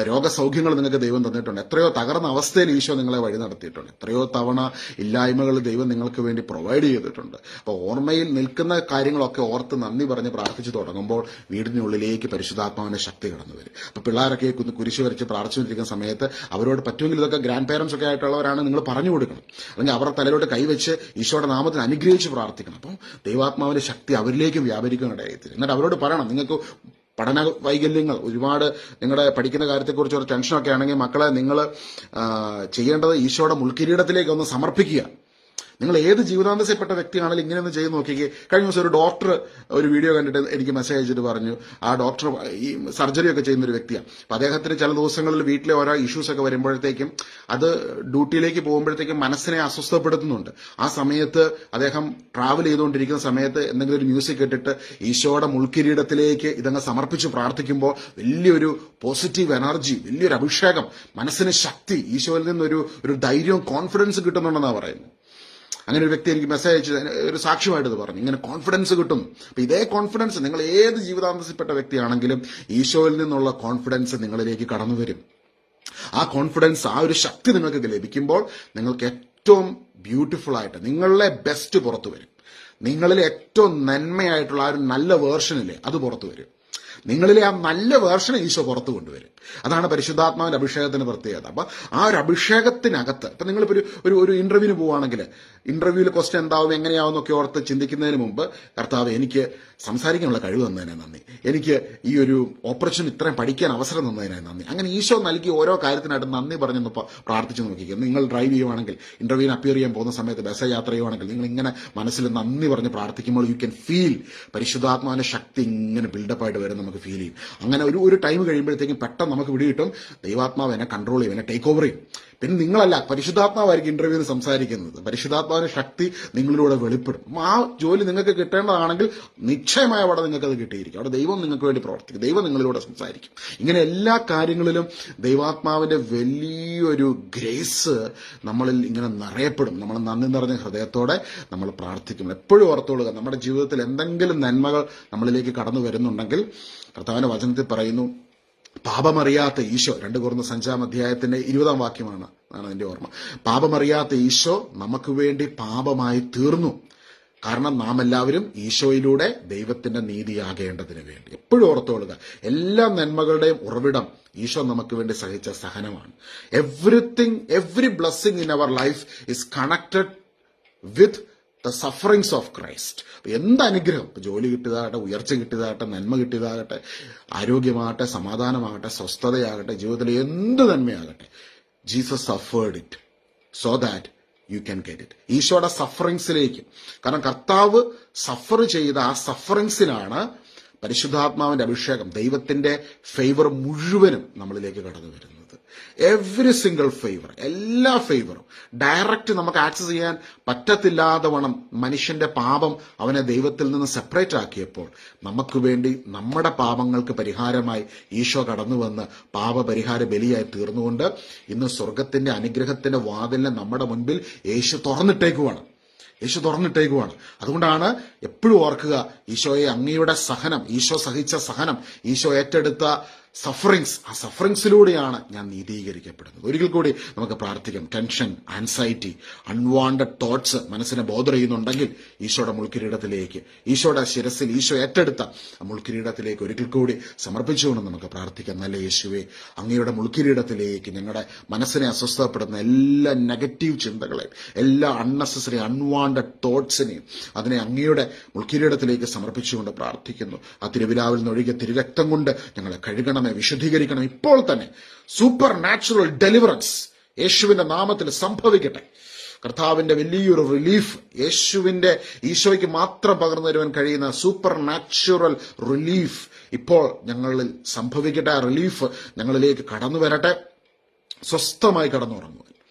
രോഗസൗഖ്യങ്ങൾ നിങ്ങൾക്ക് ദൈവം തന്നിട്ടുണ്ട്, എത്രയോ തകർന്ന അവസ്ഥയിൽ ഈശോ നിങ്ങളെ വഴി നടത്തിയിട്ടുണ്ട്, എത്രയോ തവണ ഇല്ലായ്മകൾ ദൈവം നിങ്ങൾക്ക് വേണ്ടി പ്രൊവൈഡ് ചെയ്തിട്ടുണ്ട്. അപ്പോൾ ഓർമ്മയിൽ നിൽക്കുന്ന കാര്യങ്ങളൊക്കെ ഓർത്ത് നന്ദി പറഞ്ഞ് പ്രാർത്ഥിച്ചു തുടങ്ങുമ്പോൾ വീടിനുള്ളിലേക്ക് പരിശുദ്ധാത്മാവിന്റെ ശക്തി കടന്നു വരും. അപ്പോൾ പിള്ളേരൊക്കെ കുരിശ് വരച്ച് പ്രാർത്ഥിച്ചുകൊണ്ടിരിക്കുന്ന സമയത്ത് അവരോട് പറ്റുമെങ്കിൽ ഇതൊക്കെ ഗ്രാൻഡ് പേരൻസ് ഒക്കെ ആയിട്ടുള്ളവരാണ്, നിങ്ങൾ പറഞ്ഞു കൊടുക്കണം, അല്ലെങ്കിൽ അവരുടെ തലയിലോട്ട് കൈവച്ച് ഈശോയുടെ നാമത്തിൽ അനുഗ്രഹിച്ച് പ്രാർത്ഥിക്കണം. അപ്പം ദൈവാത്മാവിന്റെ ശക്തി അവരിലേക്കും വ്യാപരിക്കാനിടയായി. എന്നിട്ട് അവരോട് പറയണം, നിങ്ങൾക്ക് പഠന വൈകല്യങ്ങൾ, ഒരുപാട് നിങ്ങളുടെ പഠിക്കുന്ന കാര്യത്തെക്കുറിച്ച് ഒരു ടെൻഷനൊക്കെ ആണെങ്കിൽ മക്കളെ നിങ്ങൾ ചെയ്യേണ്ടത് ഈശോയുടെ മുൾക്കിരീടത്തിലേക്ക് ഒന്ന് സമർപ്പിക്കുക. നിങ്ങൾ ഏത് ജീവിതാന്തസപ്പെട്ട വ്യക്തിയാണെങ്കിലും ഇങ്ങനെയൊന്ന് ചെയ്ത് നോക്കിക്കേ. കഴിഞ്ഞ ദിവസം ഒരു ഡോക്ടർ ഒരു വീഡിയോ കണ്ടിട്ട് എനിക്ക് മെസ്സേജ് അയച്ചിട്ട് പറഞ്ഞു, ആ ഡോക്ടർ ഈ സർജറി ഒക്കെ ചെയ്യുന്ന ഒരു വ്യക്തിയാണ്. അപ്പം അദ്ദേഹത്തിന് ചില ദിവസങ്ങളിൽ വീട്ടിലെ ഓരോ ഇഷ്യൂസ് ഒക്കെ വരുമ്പോഴത്തേക്കും അത് ഡ്യൂട്ടിയിലേക്ക് പോകുമ്പോഴത്തേക്കും മനസ്സിനെ അസ്വസ്ഥപ്പെടുത്തുന്നുണ്ട്. ആ സമയത്ത് അദ്ദേഹം ട്രാവൽ ചെയ്തുകൊണ്ടിരിക്കുന്ന സമയത്ത് എന്തെങ്കിലും ഒരു മ്യൂസിക് കേട്ടിട്ട് ഈശോയുടെ മുൾക്കിരീടത്തിലേക്ക് ഇതങ്ങ് സമർപ്പിച്ച് പ്രാർത്ഥിക്കുമ്പോൾ വലിയൊരു പോസിറ്റീവ് എനർജി, വലിയൊരു അഭിഷേകം, മനസ്സിന് ശക്തി, ഈശോയിൽ നിന്നൊരു ധൈര്യവും കോൺഫിഡൻസ് കിട്ടുന്നുണ്ടെന്നാണ് പറയുന്നത്. അങ്ങനെ ഒരു വ്യക്തി എനിക്ക് മെസ്സേജ് അയച്ചു, ഒരു സാക്ഷ്യമായിട്ട് പറഞ്ഞു, ഇങ്ങനെ കോൺഫിഡൻസ് കിട്ടും. അപ്പൊ ഇതേ കോൺഫിഡൻസ് നിങ്ങൾ ഏത് ജീവിതാന്തസപ്പെട്ട വ്യക്തിയാണെങ്കിലും ഈശോയിൽ നിന്നുള്ള കോൺഫിഡൻസ് നിങ്ങളിലേക്ക് കടന്നു വരും. ആ കോൺഫിഡൻസ്, ആ ഒരു ശക്തി നിങ്ങൾക്ക് ലഭിക്കുമ്പോൾ നിങ്ങൾക്ക് ഏറ്റവും ബ്യൂട്ടിഫുൾ ആയിട്ട് നിങ്ങളുടെ ബെസ്റ്റ് പുറത്തു വരും. നിങ്ങളിൽ ഏറ്റവും നന്മയായിട്ടുള്ള ആ ഒരു നല്ല വേർഷനില്ലേ അത് പുറത്തു വരും. നിങ്ങളിലെ ആ നല്ല വേർഷനെ ഈശോ പുറത്തു കൊണ്ടുവരും. അതാണ് പരിശുദ്ധാത്മാവിന്റെ അഭിഷേകത്തിന് പ്രത്യേകത. അപ്പൊ ആ ഒരു അഭിഷേകത്തിനകത്ത് ഇപ്പൊ നിങ്ങളിപ്പോ ഒരു ഇന്റർവ്യൂവിന് പോവുകയാണെങ്കിൽ ഇന്റർവ്യൂവിൽ ക്വസ്റ്റ്യൻ എന്താവും എങ്ങനെയാവും എന്നൊക്കെ ഓർത്ത് ചിന്തിക്കുന്നതിന് മുമ്പ് കർത്താവ് എനിക്ക് സംസാരിക്കാനുള്ള കഴിവ് തന്നതിനെ നന്ദി, എനിക്ക് ഈ ഒരു ഓപ്പർച്യൂണിറ്റി ഇത്രയും പഠിക്കാൻ അവസരം തന്നതിനായി നന്ദി. അങ്ങനെ ഈശോ നൽകി ഓരോ കാര്യത്തിനായിട്ട് നന്ദി പറഞ്ഞൊന്ന് പ്രാർത്ഥിച്ചു നോക്കിക്കുക. നിങ്ങൾ ഡ്രൈവ് ചെയ്യുവാണെങ്കിൽ, ഇന്റർവ്യൂവിന് അപ്പിയർ ചെയ്യാൻ പോകുന്ന സമയത്ത് ബസ് യാത്ര ചെയ്യുവാണെങ്കിൽ നിങ്ങൾ ഇങ്ങനെ മനസ്സിൽ നന്ദി പറഞ്ഞ് പ്രാർത്ഥിക്കുമ്പോൾ യു ക്യാൻ ഫീൽ പരിശുദ്ധാത്മാവിന്റെ ശക്തി ഇങ്ങനെ ബിൽഡപ്പായിട്ട് വരും, നമുക്ക് ഫീൽ ചെയ്യും. അങ്ങനെ ഒരു ടൈം കഴിയുമ്പോഴത്തേക്കും പെട്ടെന്ന് നമുക്ക് പിടികിട്ടും, ദൈവാത്മാവ് എന്നെ കൺട്രോൾ ചെയ്യും, എന്നെ ടേക്ക് ഓവർ ചെയ്യും. പിന്നെ നിങ്ങളല്ല, പരിശുദ്ധാത്മാവായിരിക്കും ഇന്റർവ്യൂവിന് സംസാരിക്കുന്നത്. പരിശുദ്ധാത്മാവിന്റെ ശക്തി നിങ്ങളിലൂടെ വെളിപ്പെടും. ആ ജോലി നിങ്ങൾക്ക് കിട്ടേണ്ടതാണെങ്കിൽ നിശ്ചയമായ അവിടെ നിങ്ങൾക്ക് അത് കിട്ടിയിരിക്കും. അവിടെ ദൈവം നിങ്ങൾക്ക് വേണ്ടി പ്രവർത്തിക്കും, ദൈവം നിങ്ങളിലൂടെ സംസാരിക്കും. ഇങ്ങനെ എല്ലാ കാര്യങ്ങളിലും ദൈവാത്മാവിന്റെ വലിയൊരു ഗ്രേസ് നമ്മളിൽ ഇങ്ങനെ നിറയപ്പെടും. നമ്മൾ നന്ദി നിറഞ്ഞ ഹൃദയത്തോടെ നമ്മൾ പ്രാർത്ഥിക്കും. എപ്പോഴും ഓർത്തോളുക, നമ്മുടെ ജീവിതത്തിൽ എന്തെങ്കിലും നന്മകൾ നമ്മളിലേക്ക് കടന്നു വരുന്നുണ്ടെങ്കിൽ കർത്താവിന്റെ വചനത്തിൽ പറയുന്നു, പാപമറിയാത്ത ഈശോ, 2 Corinthians 5-ാം വാക്യമാണ് എന്റെ ഓർമ്മ. പാപമറിയാത്ത ഈശോ നമുക്ക് വേണ്ടി പാപമായി തീർന്നു, കാരണം നാം എല്ലാവരും ഈശോയിലൂടെ ദൈവത്തിന്റെ നീതിയാകേണ്ടതിന് വേണ്ടി. എപ്പോഴും ഓർത്തോളുക, എല്ലാ നന്മകളുടെയും ഉറവിടം ഈശോ നമുക്ക് വേണ്ടി സഹിച്ച സഹനമാണ്. Every blessing in our life is connected with the sufferings of Christ. എന്ത് അനുഗ്രഹം, ജോലി കിട്ടിയതാകട്ടെ, ഉയർച്ച കിട്ടിയതാകട്ടെ, നന്മ കിട്ടിയതാകട്ടെ, ആരോഗ്യമാകട്ടെ, സമാധാനമാകട്ടെ, സ്വസ്ഥതയാകട്ടെ, ജീവിതത്തിലെ എന്ത് നന്മയാകട്ടെ, Jesus suffered it so that you can get it. ഈശോയുടെ സഫറിങ്സിലേക്ക്, കാരണം കർത്താവ് സഫർ ചെയ്ത ആ സഫറിങ്സിലാണ് പരിശുദ്ധാത്മാവിന്റെ അഭിഷേകം, ദൈവത്തിന്റെ ഫേവർ മുഴുവനും നമ്മളിലേക്ക് കടന്നു വരുന്നത്. എവറി സിംഗിൾ ഫേവർ, എല്ലാ ഫേവറും ഡയറക്റ്റ് നമുക്ക് ആക്സസ് ചെയ്യാൻ പറ്റത്തില്ലാതെ വണ്ണം മനുഷ്യന്റെ പാപം അവനെ ദൈവത്തിൽ നിന്ന് സെപ്പറേറ്റ് ആക്കിയപ്പോൾ നമുക്ക് വേണ്ടി നമ്മുടെ പാപങ്ങൾക്ക് പരിഹാരമായി ഈശോ കടന്നു വന്ന് പാപപരിഹാര ബലിയായി തീർന്നുകൊണ്ട് ഇന്ന് സ്വർഗത്തിന്റെ അനുഗ്രഹത്തിന്റെ വാതിലിനെ നമ്മുടെ മുൻപിൽ യേശു തുറന്നിട്ടേക്കുവാണ്. അതുകൊണ്ടാണ് എപ്പോഴും ഓർക്കുക, ഈശോയെ അങ്ങയുടെ സഹനം, ഈശോ സഹിച്ച സഹനം, ഈശോ ഏറ്റെടുത്ത സഫറിങ്സ്, ആ സഫറിങ്സിലൂടെയാണ് ഞാൻ നീതീകരിക്കപ്പെടുന്നത്. ഒരിക്കൽ കൂടി നമുക്ക് പ്രാർത്ഥിക്കാം. ടെൻഷൻ, ആൻസൈറ്റി, അൺവാണ്ടഡ് തോട്ട്സ് മനസ്സിനെ ബോധർ ചെയ്യുന്നുണ്ടെങ്കിൽ ഈശോയുടെ മുൾക്കിരീടത്തിലേക്ക്, ഈശോയുടെ ശിരസിൽ ഈശോ ഏറ്റെടുത്ത മുൾക്കിരീടത്തിലേക്ക് ഒരിക്കൽ കൂടി സമർപ്പിച്ചുകൊണ്ട് നമുക്ക് പ്രാർത്ഥിക്കാം. നല്ല യേശുവേ, അങ്ങയുടെ മുൾക്കിരീടത്തിലേക്ക് ഞങ്ങളുടെ മനസ്സിനെ അസ്വസ്ഥപ്പെടുന്ന എല്ലാ നെഗറ്റീവ് ചിന്തകളെയും, എല്ലാ അൺനെസസറി അൺവാണ്ടഡ് തോട്ട്സിനെയും അതിനെ അങ്ങയുടെ മുൾക്കിരീടത്തിലേക്ക് സമർപ്പിച്ചുകൊണ്ട് പ്രാർത്ഥിക്കുന്നു. ആ തിരുവിലാവിൽ നിന്നൊഴുകിയ തിരുരക്തം കൊണ്ട് ഞങ്ങളെ കഴുകണമേ, വിശുദ്ധീകരിക്കണം. ഇപ്പോൾ തന്നെ സൂപ്പർ നാച്ചുറൽ ഡെലിവറൻസ് യേശുവിന്റെ നാമത്തിൽ സംഭവിക്കട്ടെ. കർത്താവിന്റെ വലിയൊരു റിലീഫ്, ഈശോയ്ക്ക് മാത്രം പകർന്നു തരുവാൻ കഴിയുന്ന സൂപ്പർ നാച്ചുറൽ റിലീഫ് ഇപ്പോൾ ഞങ്ങളിൽ സംഭവിക്കട്ടെ. ആ റിലീഫ് ഞങ്ങളിലേക്ക് കടന്നു വരട്ടെ. സ്വസ്ഥമായി കടന്നുറങ്ങുവാൻ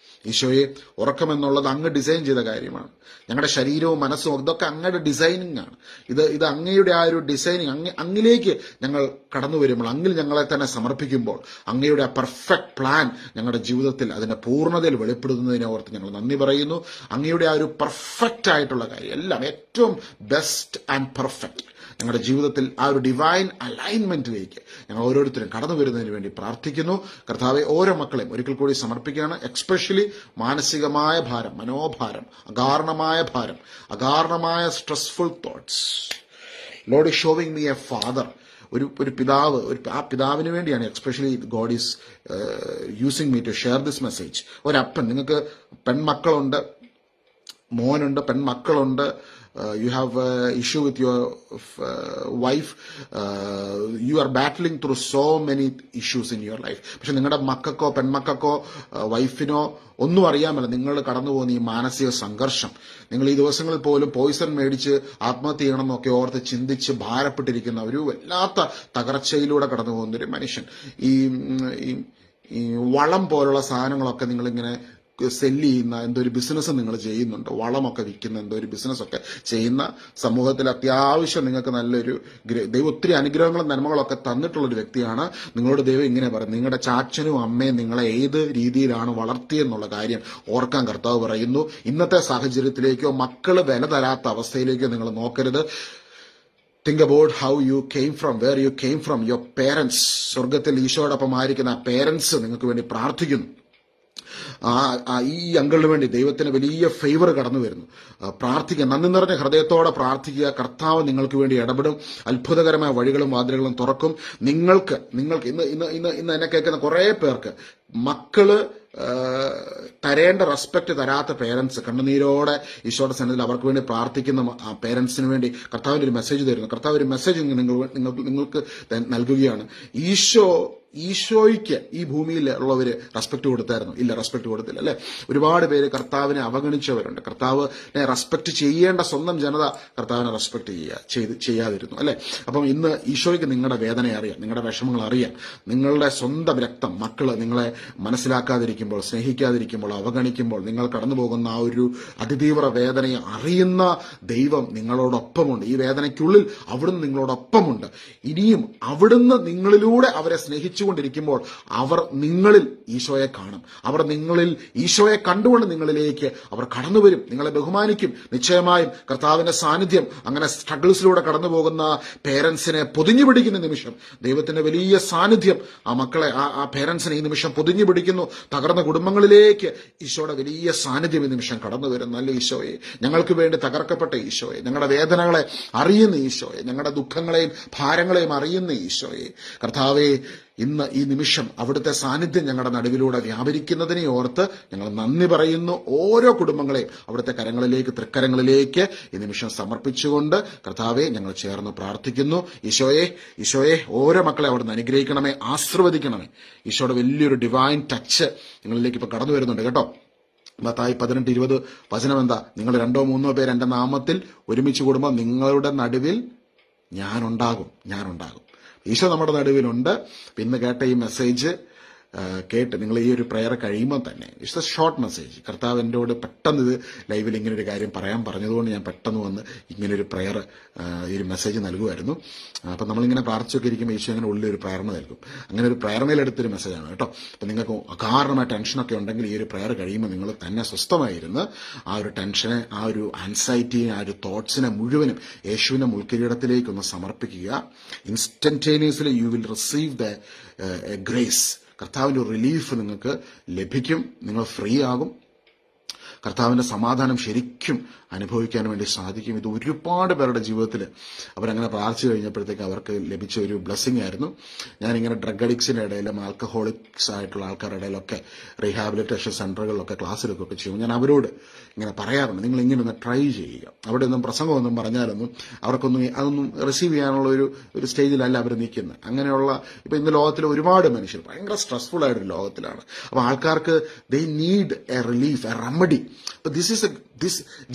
ഈശോയെ, ഉറക്കമെന്നുള്ളത് അങ്ങ് ഡിസൈൻ ചെയ്ത കാര്യമാണ്. ഞങ്ങളുടെ ശരീരവും മനസ്സും ഇതൊക്കെ അങ്ങയുടെ ഡിസൈനിങ് ആണ്. ഇത് അങ്ങയുടെ ആ ഒരു ഡിസൈനിങ്, അങ്ങിലേക്ക് ഞങ്ങൾ കടന്നു വരുമ്പോൾ, അങ്ങിൽ ഞങ്ങളെ തന്നെ സമർപ്പിക്കുമ്പോൾ അങ്ങയുടെ ആ പെർഫെക്റ്റ് പ്ലാൻ ഞങ്ങളുടെ ജീവിതത്തിൽ അതിന്റെ പൂർണ്ണതയിൽ വെളിപ്പെടുത്തുന്നതിനെ ഓർത്ത് ഞങ്ങൾ നന്ദി പറയുന്നു. അങ്ങയുടെ ആ ഒരു പെർഫെക്റ്റ് ആയിട്ടുള്ള കാര്യം എല്ലാം ഏറ്റവും ബെസ്റ്റ് ആൻഡ് പെർഫെക്റ്റ് ഞങ്ങളുടെ ജീവിതത്തിൽ ആ ഒരു ഡിവൈൻ അലൈൻമെന്റിലേക്ക് ഞങ്ങൾ ഓരോരുത്തരും കടന്നു വരുന്നതിന് വേണ്ടി പ്രാർത്ഥിക്കുന്നു. കർത്താവെ, ഓരോ മക്കളെയും ഒരിക്കൽ കൂടി സമർപ്പിക്കുകയാണ്. എക്സ്പെഷ്യലി മാനസികമായ ഭാരം, മനോഭാരം, അകാരണമായ stressful thoughts. Lord is showing me a father, ഒരു പിതാവ്, ആ പിതാവിന് വേണ്ടിയാണ് especially God is using me to share this message. ഒരപ്പൻ, നിങ്ങൾക്ക് പെൺമക്കളുണ്ട്, മോനുണ്ട്, പെൺമക്കളുണ്ട്, you have an issue with your wife, you are battling through so many issues in your life. പക്ഷെ നിങ്ങളുടെ മക്കൾക്കോ പെൺമക്കൾക്കോ വൈഫിനോ ഒന്നും അറിയാമല്ല നിങ്ങൾ കടന്നു പോകുന്ന ഈ മാനസിക സംഘർഷം. നിങ്ങൾ ഈ ദിവസങ്ങളിൽ പോലും പോയിസൺ മേടിച്ച് ആത്മഹത്യ ചെയ്യണമെന്നൊക്കെ ഓർത്ത് ചിന്തിച്ച് ഭാരപ്പെട്ടിരിക്കുന്ന ഒരു വല്ലാത്ത തകർച്ചയിലൂടെ കടന്നു പോകുന്ന ഒരു മനുഷ്യൻ. ഈ വളം പോലുള്ള സാധനങ്ങളൊക്കെ നിങ്ങളിങ്ങനെ സെല്ല് ചെയ്യുന്ന എന്തോ ഒരു ബിസിനസ് നിങ്ങൾ ചെയ്യുന്നുണ്ട്, വളമൊക്കെ വിൽക്കുന്ന എന്തോ ഒരു ബിസിനസ്സൊക്കെ ചെയ്യുന്ന, സമൂഹത്തിൽ അത്യാവശ്യം നിങ്ങൾക്ക് നല്ലൊരു ദൈവം ഒത്തിരി അനുഗ്രഹങ്ങളും നന്മകളൊക്കെ തന്നിട്ടുള്ളൊരു വ്യക്തിയാണ്. നിങ്ങളോട് ദൈവം ഇങ്ങനെ പറയും, നിങ്ങളുടെ ചാച്ചനും അമ്മയും നിങ്ങളെ ഏത് രീതിയിലാണ് വളർത്തിയെന്നുള്ള കാര്യം ഓർക്കാൻ കർത്താവ് പറയുന്നു. ഇന്നത്തെ സാഹചര്യത്തിലേക്കോ മക്കള് വില തരാത്ത അവസ്ഥയിലേക്കോ നിങ്ങൾ നോക്കരുത്. Think about how you came from, where you came from, your parents. സ്വർഗത്തിൽ ഈശോടൊപ്പം ആയിരിക്കുന്ന ആ പേരൻസ് നിങ്ങൾക്ക് വേണ്ടി പ്രാർത്ഥിക്കുന്നു. ഈ അങ്കിളിന് വേണ്ടി ദൈവത്തിന് വലിയ ഫേവർ കടന്നു വരുന്നു. പ്രാർത്ഥിക്കുക, നന്ദി നിറഞ്ഞ ഹൃദയത്തോടെ പ്രാർത്ഥിക്കുക. കർത്താവ് നിങ്ങൾക്ക് വേണ്ടി ഇടപെടും, അത്ഭുതകരമായ വഴികളും വാതിലുകളും തുറക്കും. നിങ്ങൾക്ക് ഇന്ന് എന്നെ കേൾക്കുന്ന കുറെ പേർക്ക് മക്കള് തരേണ്ട റെസ്പെക്ട് തരാത്ത പേരൻസ്, കണ്ണുനീരോടെ ഈശോയുടെ സന്നിധിയിൽ അവർക്ക് വേണ്ടി പ്രാർത്ഥിക്കുന്ന പേരൻസിന് വേണ്ടി കർത്താവിന്റെ ഒരു മെസ്സേജ് തരുന്നു. കർത്താവ് ഒരു മെസ്സേജ് നിങ്ങൾക്ക് നൽകുകയാണ്. ഈശോ ഈശോയ്ക്ക് ഈ ഭൂമിയിൽ ഉള്ളവര് റെസ്പെക്ട് കൊടുത്തായിരുന്നു? ഇല്ല, റെസ്പെക്ട് കൊടുത്തില്ല, അല്ലെ? ഒരുപാട് പേര് കർത്താവിനെ അവഗണിച്ചവരുണ്ട്. കർത്താവിനെ റെസ്പെക്ട് ചെയ്യേണ്ട സ്വന്തം ജനത കർത്താവിനെ റെസ്പെക്ട് ചെയ്യാതിരുന്നു, അല്ലെ? അപ്പം ഇന്ന് ഈശോയ്ക്ക് നിങ്ങളുടെ വേദന അറിയാം, നിങ്ങളുടെ വിഷമങ്ങൾ അറിയാം. നിങ്ങളുടെ സ്വന്തം രക്തം മക്കള് നിങ്ങളെ മനസ്സിലാക്കാതിരിക്കുമ്പോൾ, സ്നേഹിക്കാതിരിക്കുമ്പോൾ, അവഗണിക്കുമ്പോൾ നിങ്ങൾ കടന്നു പോകുന്ന ആ ഒരു അതിതീവ്ര വേദനയെ അറിയുന്ന ദൈവം നിങ്ങളോടൊപ്പമുണ്ട്. ഈ വേദനയ്ക്കുള്ളിൽ അവിടുന്ന് നിങ്ങളോടൊപ്പമുണ്ട്. ഇനിയും അവിടുന്ന് നിങ്ങളിലൂടെ അവരെ സ്നേഹിച്ചുകൊണ്ടിരിക്കുമ്പോൾ അവർ നിങ്ങളിൽ ഈശോയെ കാണും. അവർ നിങ്ങളിൽ ഈശോയെ കണ്ടുകൊണ്ട് നിങ്ങളിലേക്ക് അവർ കടന്നു വരും, നിങ്ങളെ ബഹുമാനിക്കും. നിശ്ചയമായും കർത്താവിന്റെ സാന്നിധ്യം അങ്ങനെ സ്ട്രഗിൾസിലൂടെ കടന്നു പോകുന്ന പേരൻസിനെ പൊതിഞ്ഞു പിടിക്കുന്ന നിമിഷം, ദൈവത്തിന്റെ വലിയ സാന്നിധ്യം ആ മക്കളെ, ആ പേരൻസിനെ ഈ നിമിഷം പൊതിഞ്ഞു പിടിക്കുന്നു. തകർന്ന കുടുംബങ്ങളിലേക്ക് ഈശോയുടെ വലിയ സാന്നിധ്യം ഈ നിമിഷം കടന്നു വരും. നല്ല ഈശോയെ, ഞങ്ങൾക്ക് വേണ്ടി തകർക്കപ്പെട്ട ഈശോയെ, ഞങ്ങളുടെ വേദനകളെ അറിയുന്ന ഈശോയെ, ഞങ്ങളുടെ ദുഃഖങ്ങളെയും ഭാരങ്ങളെയും അറിയുന്ന ഈശോയെ, കർത്താവെ, ഇന്ന് ഈ നിമിഷം അവിടുത്തെ സാന്നിധ്യം ഞങ്ങളുടെ നടുവിലൂടെ വ്യാപരിക്കുന്നതിനെ ഓർത്ത് ഞങ്ങൾ നന്ദി പറയുന്നു. ഓരോ കുടുംബങ്ങളെയും അവിടുത്തെ കരങ്ങളിലേക്ക്, തൃക്കരങ്ങളിലേക്ക് ഈ നിമിഷം സമർപ്പിച്ചുകൊണ്ട് കർത്താവെ ഞങ്ങൾ ചേർന്ന് പ്രാർത്ഥിക്കുന്നു. ഈശോയെ ഓരോ മക്കളെ അവിടുന്ന് അനുഗ്രഹിക്കണമേ, ആശീർവദിക്കണമേ. ഈശോയുടെ വലിയൊരു ഡിവൈൻ ടച്ച് നിങ്ങളിലേക്ക് ഇപ്പൊ കടന്നു വരുന്നുണ്ട് കേട്ടോ. മത്തായി 18:20 വചനം എന്താ? നിങ്ങൾ 2-3 പേർ എന്റെ നാമത്തിൽ ഒരുമിച്ച് കൂടുമ്പോൾ നിങ്ങളുടെ നടുവിൽ ഞാനുണ്ടാകും. ഈശോ നമ്മുടെ നടുവിലുണ്ട്. ഇന്ന് കേട്ട ഈ മെസ്സേജ് കേട്ട് നിങ്ങൾ ഈ ഒരു പ്രയർ കഴിയുമ്പോൾ തന്നെ, ഇറ്റ്സ് എ ഷോർട്ട് മെസ്സേജ്. കർത്താവ് എന്നോട് പെട്ടെന്ന് ഇത് ലൈവിൽ ഇങ്ങനെ ഒരു കാര്യം പറയാൻ പറഞ്ഞതുകൊണ്ട് ഞാൻ പെട്ടെന്ന് വന്ന് ഇങ്ങനൊരു പ്രയർ, ഈ ഒരു മെസ്സേജ് നൽകുമായിരുന്നു. അപ്പം നമ്മളിങ്ങനെ പ്രാർത്ഥിച്ചൊക്കെ ഇരിക്കുമ്പോൾ ഈശോ അങ്ങനെ ഉള്ളിലൊരു പ്രേരണ നൽകും. അങ്ങനെ ഒരു പ്രേരണയിലെടുത്തൊരു മെസ്സേജാണ് കേട്ടോ. അപ്പം നിങ്ങൾക്ക് അകാരണമായ ടെൻഷനൊക്കെ ഉണ്ടെങ്കിൽ ഈ ഒരു പ്രയർ കഴിയുമ്പോൾ നിങ്ങൾ തന്നെ സ്വസ്ഥമായിരുന്ന് ആ ഒരു ടെൻഷനെ, ആ ഒരു ആൻസൈറ്റിയെ, ആ ഒരു തോട്ട്സിനെ മുഴുവനും യേശുവിന്റെ മുൾക്കിരീടത്തിലേക്കൊന്ന് സമർപ്പിക്കുക. Instantaneously you will receive the grace. കർത്താവിന്റെ റിലീഫ് നിങ്ങൾക്ക് ലഭിക്കും. നിങ്ങൾ ഫ്രീ ആകും. കർത്താവിന്റെ സമാധാനം ശരിക്കും അനുഭവിക്കാൻ വേണ്ടി സാധിക്കും. ഇത് ഒരുപാട് പേരുടെ ജീവിതത്തിൽ അവരങ്ങനെ പ്രാർത്ഥിച്ചു കഴിഞ്ഞപ്പോഴത്തേക്ക് അവർക്ക് ലഭിച്ച ഒരു ബ്ലെസ്സിങ് ആയിരുന്നു. ഞാനിങ്ങനെ ഡ്രഗ് അഡിക്ട്സിന്റെ ഇടയിലും ആൽക്കഹോളിക്സ് ആയിട്ടുള്ള ആൾക്കാരുടെ ഇടയിലൊക്കെ റീഹാബിലിറ്റേഷൻ സെന്ററുകളിലൊക്കെ ക്ലാസ്സിലൊക്കെ ചെയ്യുമ്പോൾ ഞാൻ അവരോട് ഇങ്ങനെ പറയാറുണ്ട്, നിങ്ങൾ ഇങ്ങനെ ഒന്ന് ട്രൈ ചെയ്യുക. അവിടെ ഒന്നും പ്രസംഗമൊന്നും പറഞ്ഞാലൊന്നും അവർക്കൊന്നും അതൊന്നും റിസീവ് ചെയ്യാനുള്ള ഒരു സ്റ്റേജിലല്ല അവർ നിൽക്കുന്നത്. അങ്ങനെയുള്ള ഇപ്പൊ ഇന്ന് ലോകത്തിലെ ഒരുപാട് മനുഷ്യർ ഭയങ്കര സ്ട്രെസ്ഫുൾ ആയിട്ടൊരു ലോകത്തിലാണ്. അപ്പൊ ആൾക്കാർക്ക് they need a relief, a remedy.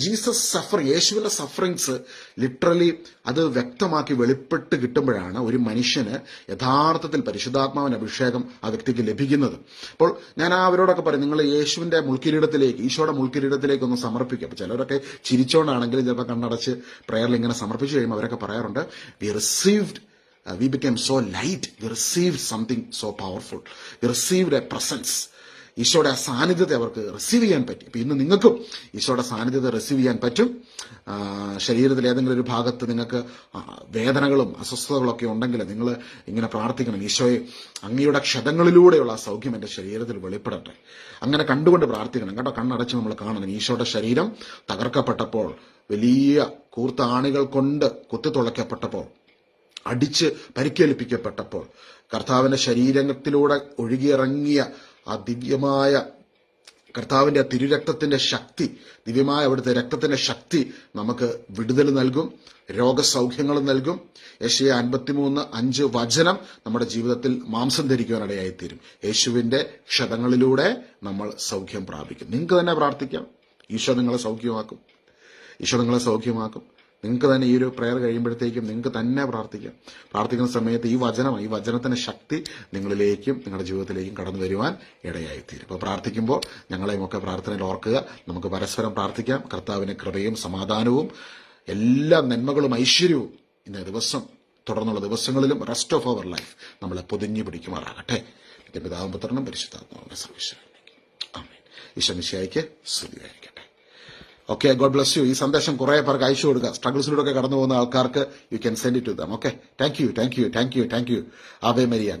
Jesus suffer, യേശുവിന്റെ സഫറിങ്സ് ലിറ്ററലി അത് വ്യക്തമാക്കി വെളിപ്പെട്ട് കിട്ടുമ്പോഴാണ് ഒരു മനുഷ്യന് യഥാർത്ഥത്തിൽ പരിശുദ്ധാത്മാവിന്റെ അഭിഷേകം ആ വ്യക്തിക്ക് ലഭിക്കുന്നത്. അപ്പോൾ ഞാൻ അവരോടൊക്കെ പറയും, നിങ്ങൾ യേശുവിന്റെ മുൾക്കിരീടത്തിലേക്ക്, ഈശോയുടെ മുൾക്കിരീടത്തിലേക്ക് ഒന്ന് സമർപ്പിക്കുക. അപ്പൊ ചിലരൊക്കെ ചിരിച്ചോണ്ടാണെങ്കിലും ചിലപ്പോൾ കണ്ണടച്ച് പ്രയറിൽ ഇങ്ങനെ സമർപ്പിച്ചു കഴിയുമ്പോൾ അവരൊക്കെ പറയാറുണ്ട്, we became so light, we received something so powerful, we received a presence. ഈശോയുടെ ആ സാന്നിധ്യത്തെ അവർക്ക് റിസീവ് ചെയ്യാൻ പറ്റി. അപ്പൊ ഇന്ന് നിങ്ങൾക്കും ഈശോയുടെ സാന്നിധ്യത്തെ റിസീവ് ചെയ്യാൻ പറ്റും. ശരീരത്തിൽ ഏതെങ്കിലും ഒരു ഭാഗത്ത് നിങ്ങൾക്ക് വേദനകളും അസ്വസ്ഥതകളൊക്കെ ഉണ്ടെങ്കിൽ നിങ്ങൾ ഇങ്ങനെ പ്രാർത്ഥിക്കണം, ഈശോയെ അങ്ങയുടെ ക്ഷതങ്ങളിലൂടെയുള്ള ആ സൗഖ്യം എന്റെ ശരീരത്തിൽ വെളിപ്പെടട്ടെ. അങ്ങനെ കണ്ടുകൊണ്ട് പ്രാർത്ഥിക്കണം കേട്ടോ. കണ്ണടച്ച് നമ്മൾ കാണണം. ഈശോയുടെ ശരീരം തകർക്കപ്പെട്ടപ്പോൾ, വലിയ കൂർത്ത ആണികൾ കൊണ്ട് കുത്തിത്തുളയ്ക്കപ്പെട്ടപ്പോൾ, അടിച്ച് പരിക്കേൽപ്പിക്കപ്പെട്ടപ്പോൾ, കർത്താവിന്റെ ശരീരത്തിലൂടെ ഒഴുകിയിറങ്ങിയ ആ ദിവ്യമായ കർത്താവിന്റെ ആ തിരുരക്തത്തിന്റെ ശക്തി, ദിവ്യമായ അവിടുത്തെ രക്തത്തിന്റെ ശക്തി നമുക്ക് വിടുതൽ നൽകും, രോഗസൗഖ്യങ്ങൾ നൽകും. യെശയ്യാ 53:5 വചനം നമ്മുടെ ജീവിതത്തിൽ മാംസം ധരിക്കുവാനിടയായിത്തീരും. യേശുവിന്റെ ക്ഷതങ്ങളിലൂടെ നമ്മൾ സൗഖ്യം പ്രാപിക്കും. നിങ്ങൾക്ക് തന്നെ പ്രാർത്ഥിക്കാം, ഈശോ നിങ്ങളെ സൗഖ്യമാക്കും. നിങ്ങൾക്ക് തന്നെ ഈ ഒരു പ്രയർ കഴിയുമ്പോഴത്തേക്കും നിങ്ങൾക്ക് തന്നെ പ്രാർത്ഥിക്കുന്ന സമയത്ത് ഈ വചനത്തിന്റെ ശക്തി നിങ്ങളിലേക്കും നിങ്ങളുടെ ജീവിതത്തിലേക്കും കടന്നു വരുവാൻ ഇടയായിത്തീരും. അപ്പോൾ പ്രാർത്ഥിക്കുമ്പോൾ ഞങ്ങളെയും ഒക്കെ പ്രാർത്ഥനയിൽ ഓർക്കുക. നമുക്ക് പരസ്പരം പ്രാർത്ഥിക്കാം. കർത്താവിന്റെ കൃപയും സമാധാനവും എല്ലാ നന്മകളും ഐശ്വര്യവും ഇന്ന ദിവസം തുടർന്നുള്ള ദിവസങ്ങളിലും റെസ്റ്റ് ഓഫ് അവർ ലൈഫ് നമ്മളെ പൊതിഞ്ഞു പിടിക്കുമാറാകട്ടെ. എന്റെ പിതാവും പുത്രനും പരിശുദ്ധാത്മാവിനെ സർവ്വശക്തനും. ആമേൻ. ഈശോ മിശിഹായ്ക്ക് സ്തുതിയായിരിക്കട്ടെ. Okay, God bless you. ഈ സന്ദേശം കുറെ പേർക്ക് അയച്ചു കൊടുക്കുക. സ്ട്രഗിൾസിലൂടെ ഒക്കെ കടന്നു പോകുന്ന ആൾക്കാർക്ക് you can send it to them. Okay, thank you. ആവേ മരിയ.